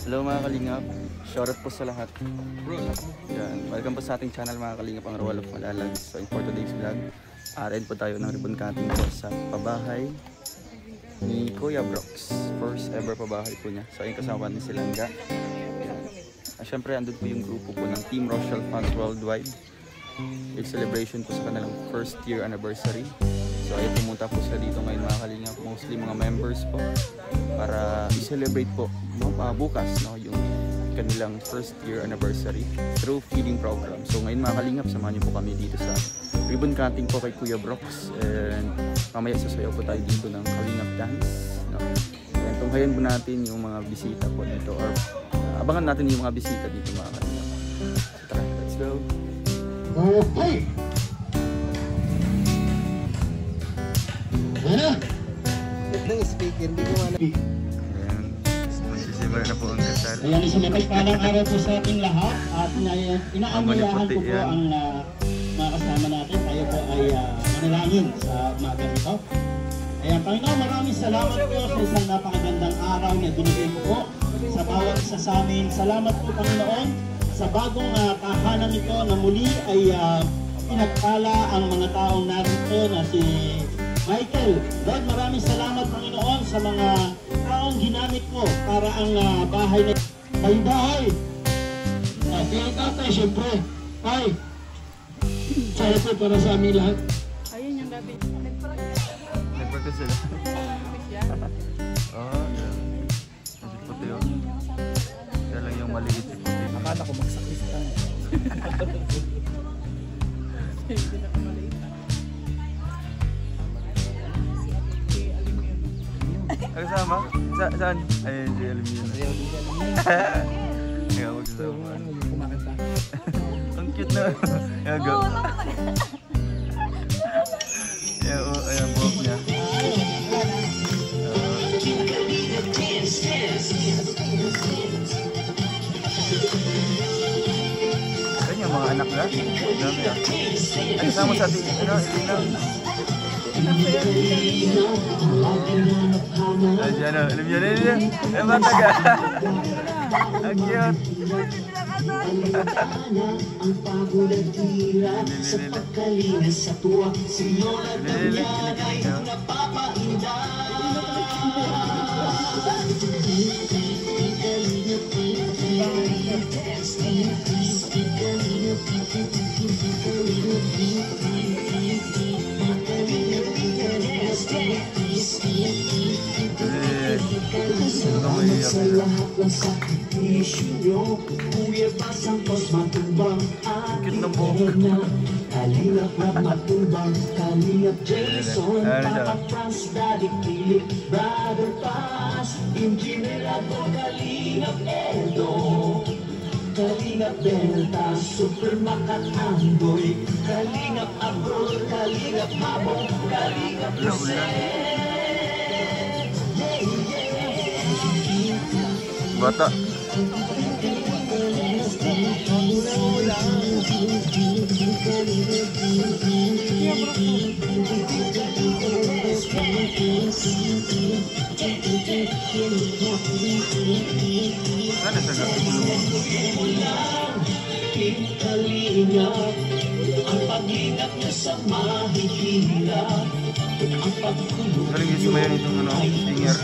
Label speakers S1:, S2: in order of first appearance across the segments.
S1: Hello mga kalingap, shoutout po sa lahat. Yan. Welcome po sa ating channel mga kalingap, ang Royal of Malalag. So for today's vlog, rin po tayo ng ribbon cutting po sa pabahay ni Kuya Brooks. First ever pabahay po niya. So ayun, kasama din si Langga. Siyempre andun po yung grupo po ng Team Rochelle Fans Worldwide. Big celebration po sa kanilang first year anniversary. So ayun, pumunta po sila dito ngayon mga kalingap, mostly mga members po, para i-celebrate po bukas yung kanilang first year anniversary through feeding program. So ngayon mga kalingap, samahan niyo po kami dito sa ribbon cutting po kay Kuya Brooks, and mamaya sasayaw po tayo dito ng kalingap dance, and tunghayan po natin yung mga bisita po dito, or abangan natin yung mga bisita dito mga kalingap. So tara, let's go!
S2: Okay! Ano? Ito ng speaker, hindi ko alam.
S1: Ayan, magsisimula na po ang kasal.
S2: Ayan, isang mapagpalang araw po sa ating lahat. At inaanyayahan ko po ang mga kasama natin. Tayo po ay manalangin sa umaga nito. Ayan, Panginoon, maraming salamat po sa isang napakagandang araw na binigay mo po sa bawat isa sa amin. Salamat po, Panginoon, sa bagong tahanan nito na muli ay pinagpala ang mga taong narito na si Michael. Lord, maraming salamat, Panginoon, sa mga taong ginamit mo para ang bahay na kayong bahay. Kaya tatay, siyempre, ay, sana po para sa aming lahat.
S3: Ayun yung gabi.
S1: Nagpagka sila. Oo, yan. Medyo puti yun. Kaya lang yung maliit yung puti.
S2: Akala ko magsakristan.
S3: Hindi na ako maliit.
S1: Kasama? Saan? Ayun, si Alumino. Kaya magsasama. Ang cute na. Ayan, go. Ayan, buhok niya. Ayan yung mga anak na. Dami ah. Ay, kasama sa ating, Elina. Ay, si alam niyo rin niya. Ay, bata ka. Ang cute.
S2: Sa lahat ng sakripisyo nyo, Kuya Basang Pos matubang ating na Kalingap na matubang, Kalingap Jason, Papa Franz, Daddy Philip, Brother Paz, Engineer Ato, Kalingap Edo, Kalingap Delta, Super Makat Andoy, Kalingap Abroad, Kalingap Habong, Kalingap Jose.
S1: Bata. Sana sa
S2: Kalingap, ang pag-ingat mo sa mahihirap, ang pagkulong
S1: galing yung sumayan itong singer.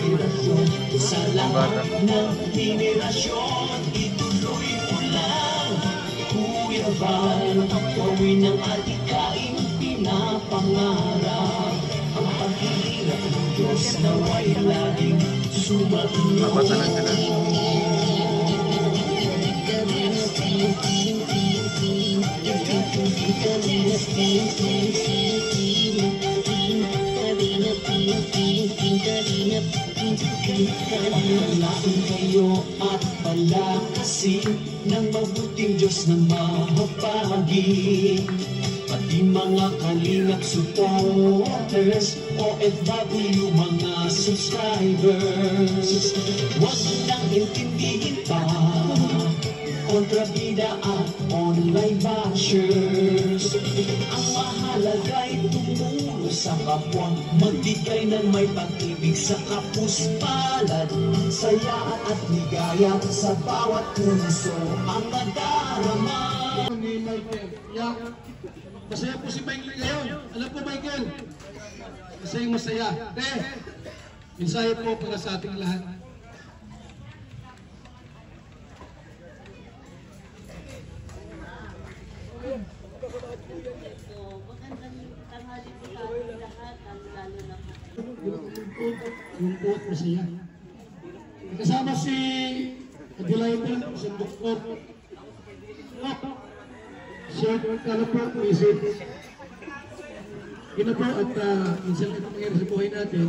S2: sa lahat ng henerasyon, ituloy mo lang, Kuya Val, gawin ang atikain pinapangarap, ang paghihirap ng Diyos na way laging sumagot.
S1: Mabasa na sila.
S2: Kailangan kayo at palakasin ng mabuting Diyos na mapahagi. Pati mga kalingap supporters, OFW mga subscribers, huwag lang intindihin pa kontrabida at online bashers. Ang mahalaga'y tumulong
S4: sa kapwa, magbigay ng may pag-ibig sa kapuspalad, saya at ligaya sa bawat puso ang nadarama.
S2: Ni Michael. Yeah. Masaya po si Michael ngayon. Alam po Michael, masaya. Mensahe po para sa ating lahat. Yung po masaya. Kasama si Adelaide, si Doktor. Short ka po, visit. Yun na po at minsan ito mangyari sa buhay natin.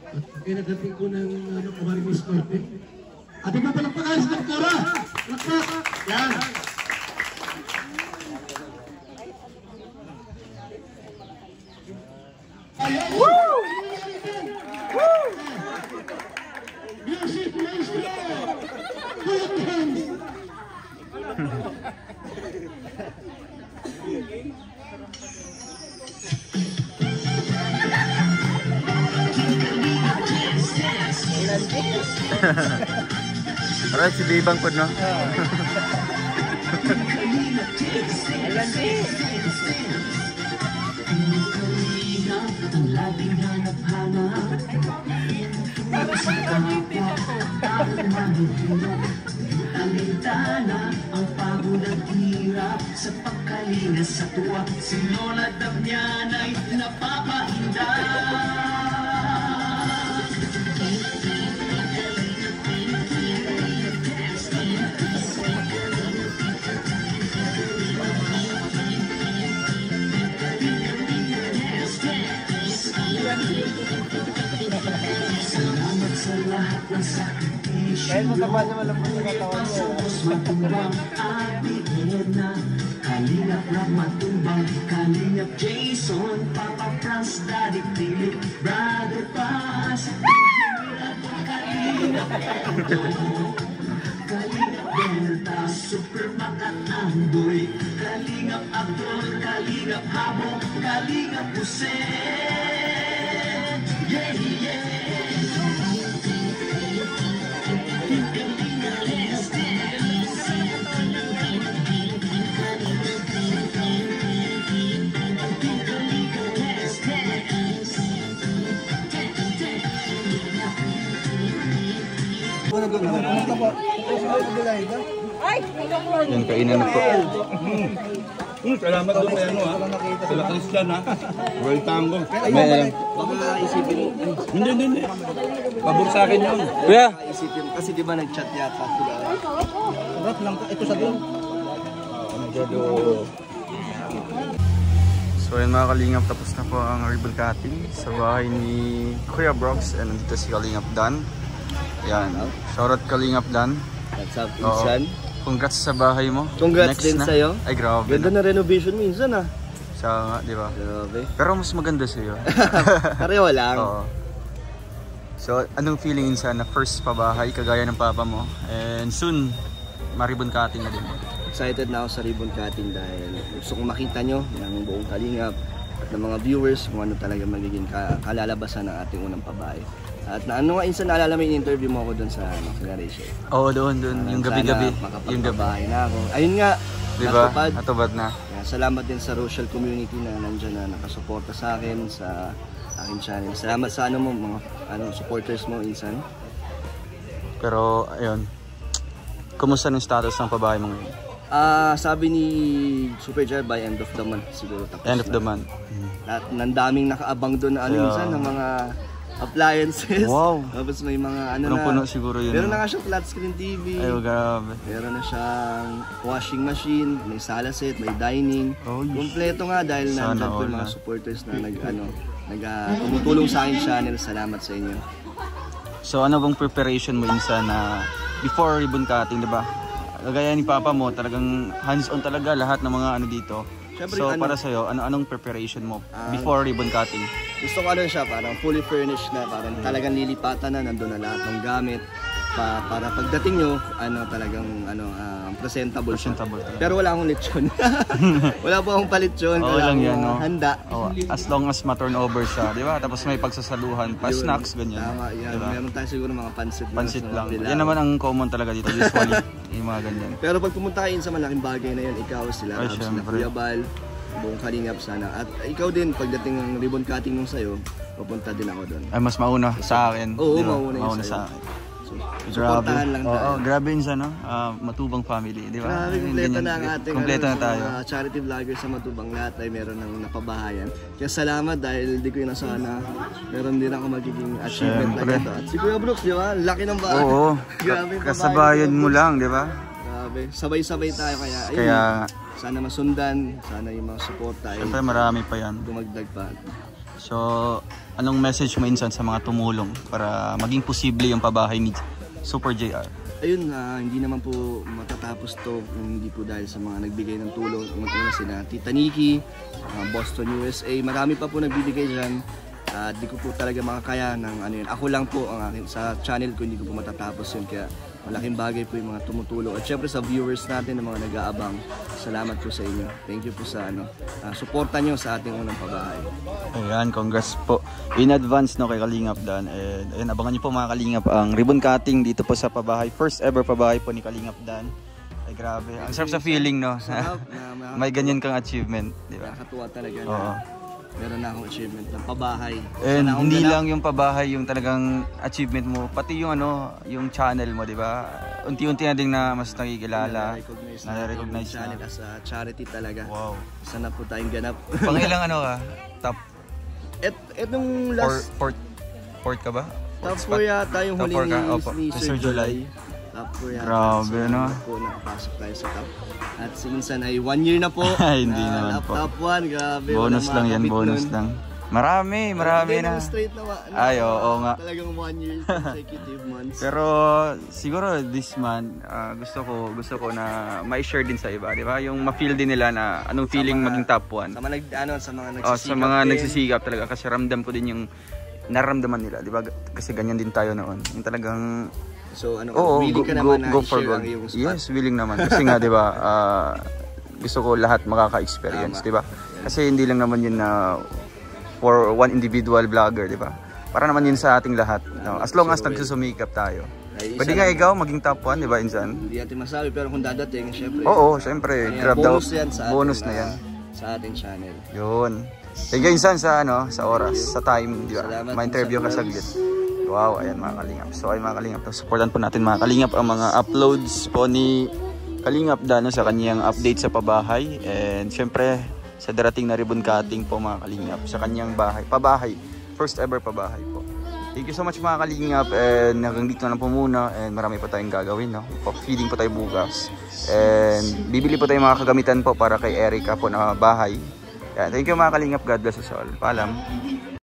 S2: At kaya nagdating ko ng Marimis Norte. Ating po palakpakan sa Doktora! Palakpak! Yan! Woo! Woo! Music Maestro!
S1: Alright, si Bibang po, no?
S4: Ang labing hanap-hanap, sa kapwa, ang mahihirap, ang bintana, ang pagod at hirap, sa pagkalinga sa tuwa, si Lola Damian ay napapahinda. Salamat sa lahat ng sakripisyo. Kahit matapad naman lang po yung katawan mo. Pasamos matumbang at bigyan na. Kalingap Rob matumbang, Kalingap Jason, Papa Franz, Daddy Philip, Brother Paz, Kalingap Endo, Kalingap Delta, Super Makat Andoy, Kalingap Abdul, Kalingap Habo, Kalingap Hussein. Yeah, yeah.
S1: Yan, kainan na po.
S5: Salamat doon kay ano ha. Sila Christian ha. Royal Tango.
S1: May alam.
S6: Baka isipin mo,
S5: Hindi. Pabor sa akin yun.
S1: Kuya!
S6: isipin mo, kasi di ba nag-chat yata sila? Sarap lang, ito sa doon.
S1: So yun mga Kalingap, tapos na po ang ribbon cutting sa bahay ni Kuya Brox, and nandito si Kalingap Dan. Yan, shoutout Kalingap Dan.
S6: What's up,
S1: Oo.
S6: Insan?
S1: Congrats sa bahay mo.
S6: Congrats
S1: Next
S6: din
S1: na.
S6: sa'yo.
S1: Ay grabe
S6: Ganda
S1: na.
S6: na renovation mo, Insan ah.
S1: Siya nga, di ba?
S6: Grabe.
S1: Pero mas maganda sa'yo.
S6: Pareho lang.
S1: Oo. So anong feeling Insan na first pabahay kagaya ng papa mo, and soon ma-ribbon cutting na din?
S6: Excited na ako sa ribbon cutting dahil gusto kong makita nyo ng buong Kalingap at ng mga viewers kung ano talaga magiging kalalabasan ng ating unang pabahay. At na ano nga, Insan, naalala mo yung interview mo ako dun sa Rachel.
S1: Oo, doon. Yung gabi-gabi.
S6: Yung
S1: Yung gabi.
S6: gabi. Na ako. Ayun nga,
S1: Diba?
S6: natupad.
S1: Natubad na.
S6: Kaya salamat din sa Rochelle community na nandyan na nakasuporta sa akin sa aking channel. Salamat sa ano mo, mga supporters mo, Insan.
S1: Pero ayun, kumusta yung status ng pabahay mo ngayon?
S6: Sabi ni Super Jar by end of the month siguro tapos
S1: End of the
S6: na.
S1: month.
S6: At nandaming nakaabang doon na
S1: Yeah.
S6: Insan ng mga appliances.
S1: Wow.
S6: Tapos may mga
S1: Punong-puno siguro yun.
S6: Meron na nga siyang flat screen TV.
S1: Ay, grabe.
S6: Meron na siyang washing machine, may sala set, may dining.
S1: Oh, yes.
S6: Kompleto nga dahil
S1: Sana
S6: nandyan po
S1: all
S6: yung mga
S1: na.
S6: supporters na tumutulong sa aking channel. Salamat sa inyo.
S1: So ano bang preparation mo Insan na before ribbon cutting, di ba? Kagaya ni Papa mo, talagang hands-on talaga lahat ng mga ano dito.
S6: Siyempre,
S1: So para sa'yo, anong preparation mo before ribbon cutting?
S6: Gusto ko siya, parang fully furnished na, parang talagang lilipatan na, nandun na lahat ng gamit. para pagdating nyo, talagang presentable.
S1: Presentable talaga.
S6: Pero wala akong lechon. Wala po akong palitsyon.
S1: Oo lang yan, no?
S6: Handa.
S1: Oh, as long as ma-turnover siya, di ba? Tapos may pagsasaluhan, pa-snacks, ganyan.
S6: Tama, yan.
S1: Diba?
S6: Meron tayo siguro mga pansit.
S1: Pansit lang.
S6: Bilao.
S1: Yan naman ang common talaga dito, usually. Yung mga ganyan.
S6: Pero pag pumunta kayo sa malaking bagay na yun, ikaw, sila
S1: Ay,
S6: Rabs, sila
S1: syempre.
S6: Kuya Bal, buong Kalingap sana. At ikaw din, pagdating ng ribbon cutting nung sa'yo, pupunta din ako doon.
S1: Ay, mas mauna sa akin.
S6: Oo,
S1: di ba?
S6: mauna yun sa'yo.
S1: sa akin.
S6: So,
S1: Grabe.
S6: supportahan lang tayo.
S1: Oo, grabe yun siya, no? Matubang family, di ba?
S6: Grabe, kompleto na ang ating
S1: Kompleto na tayo.
S6: mga charity vloggers sa Matubang. Lahat ay meron ng napabahayan. Kaya salamat dahil hindi ko inasahan na meron din ako magiging achievement
S1: Syempre.
S6: like ito. At si Kuya Brooks, di ba? Laki ng bahay.
S1: Oo,
S6: Grabe yung
S1: kasabayan
S6: babae,
S1: mo
S6: Kuya
S1: lang, di ba?
S6: Brooks. Grabe. Sabay-sabay tayo kaya. Ayun,
S1: Kaya,
S6: sana masundan. Sana yung mga suporta ay
S1: syempre marami pa yan.
S6: dumagdag pa.
S1: So, anong message mo insan sa mga tumulong para maging posible yung pabahay ni Super JR?
S6: Ayun, hindi naman po matatapos to kung hindi po dahil sa mga nagbigay ng tulong. Una sila Tita Nikki, Boston USA, marami pa po nagbibigay dyan. Di ko po talaga makakaya ng ano yun. Ako lang po ang akin, sa channel ko hindi ko po matatapos yun. Kaya malaking bagay po yung mga tumutulong. At syempre sa viewers natin, ng mga nag-aabang, salamat po sa inyo. Thank you po sa suporta nyo sa ating unang pabahay.
S1: Ayan, congrats po in advance, no, kay Kalingap Dan. And ayan, abangan niyo po mga Kalingap ang ribbon cutting dito po sa pabahay. First ever pabahay po ni Kalingap Dan. Ay grabe, ang sarap sa feeling, no?
S6: Sarap
S1: May ganyan kang achievement, di ba?
S6: Nakakatuwa talaga
S1: Oo.
S6: na meron na akong achievement ng pabahay.
S1: And
S6: Sana akong
S1: hindi
S6: ganap.
S1: lang yung pabahay yung talagang achievement mo, pati yung yung channel mo, di ba? Unti-unti na din na mas nakikilala.
S6: na
S1: Nare-recognize
S6: channel
S1: na.
S6: as a charity talaga.
S1: Wow.
S6: Sana po tayong ganap.
S1: Pangilang ka? Top
S6: Etong last
S1: fourth ka ba?
S6: top
S1: Fourth
S6: 4 yata yung
S1: Top
S6: huling
S1: four ka? Opo,
S6: ni
S1: ni
S6: Sir
S1: Sir July.
S6: Top 4 yata.
S1: Grabe, no?
S6: Po, nakapasok tayo sa top. At minsan ay 1 year na po.
S1: Hindi naman po.
S6: Top 1, grabe.
S1: Bonus lang yan, bonus lang. Marami
S6: Hindi
S1: na.
S6: straight na
S1: Ay, oo nga.
S6: Talagang 1 year consecutive months.
S1: Pero siguro this month, gusto ko na ma-share din sa iba, di ba? Yung ma-feel din nila na anong feeling maging top 1.
S6: Sa mga sa mga nagsisikap.
S1: Oh, sa mga
S6: din.
S1: nagsisikap talaga kasi ramdam ko din yung nararamdaman nila, di ba? Kasi ganyan din tayo noon. Yung talagang
S6: So
S1: willing
S6: ka naman na
S1: go for
S6: i-share
S1: gold.
S6: ang iyong spot.
S1: Yes, willing naman. Kasi nga, di ba, gusto ko lahat makaka-experience,
S6: Tama.
S1: di ba? Kasi hindi lang naman yun na for one individual vlogger, di ba? Para naman yun sa ating lahat. No? As long as nagsusumikap tayo.
S6: Ay,
S1: Pwede
S6: isa
S1: nga
S6: lang.
S1: ikaw maging top 1, di ba, Insan?
S6: Hindi natin masabi pero kung dadating, syempre.
S1: Oo, syempre.
S6: Kaya
S1: Grab daw.
S6: bonus yan sa
S1: Bonus
S6: ating,
S1: na yan.
S6: Sa ating channel.
S1: Yun. Thank you, Insan, sa oras, sa time, di ba?
S6: Salamat
S1: Ma-interview ka
S6: sa
S1: saglit. Wow, ayan mga Kalingap. So ay mga Kalingap, supportan po natin mga Kalingap ang mga uploads po ni Kalingap Dano sa kanyang update sa pabahay. And syempre, sa darating na ribbon cutting po mga Kalingap sa kanyang pabahay. First ever pabahay po. Thank you so much mga Kalingap, and hanggang dito na lang po muna, and marami pa tayong gagawin, no? Feeding po tayo bukas. And bibili po tayo mga kagamitan po para kay Erica po na bahay. Yan. Thank you mga Kalingap. God bless us all. Paalam.